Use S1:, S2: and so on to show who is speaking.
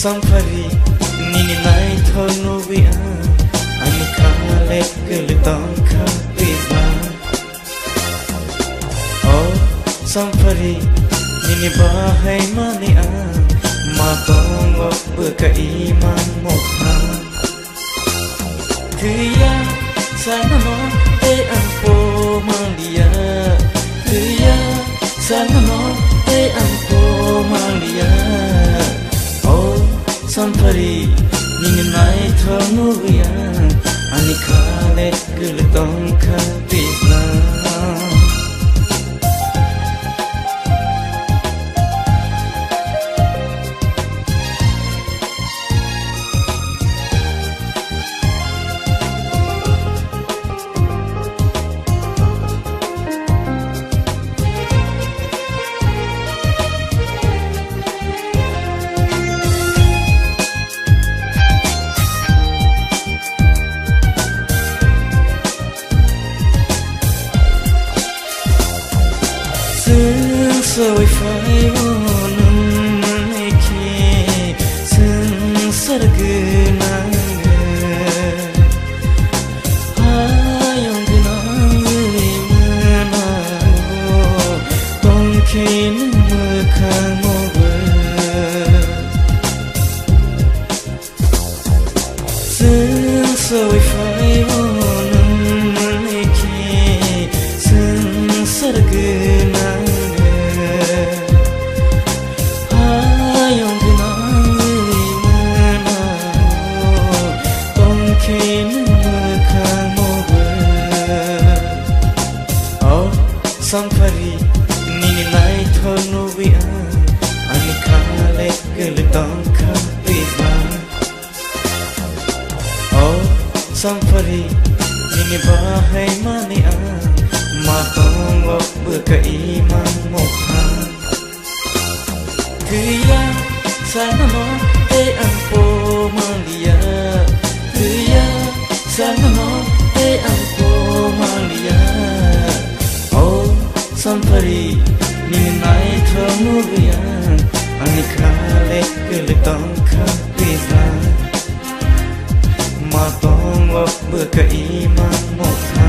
S1: Sampari nini nai thono bia ani khale gel tong kha pizza oh Sampari nini bahai mani a ma tong op ka iman mokha Kaya sana no te ampo malia Kaya sana no te ampo malia Oh Sampari ning nai thono bia ani khale gel tong kha pizza Soi phai vonum neki sun sargna ayong gnang mana tong khin khang over sun soi phai vonum neki sun sargna Sampari nini nai thono bia ani khale gel tong kha pizza oh Sampari nini bahai mani a ma tong op ka iman mokha Kaya sana no te ampo malia Kaya sana no te ampo malia Sampari ning nai thono bia ani khale gel tong kha pizza ma tong op ka iman mokha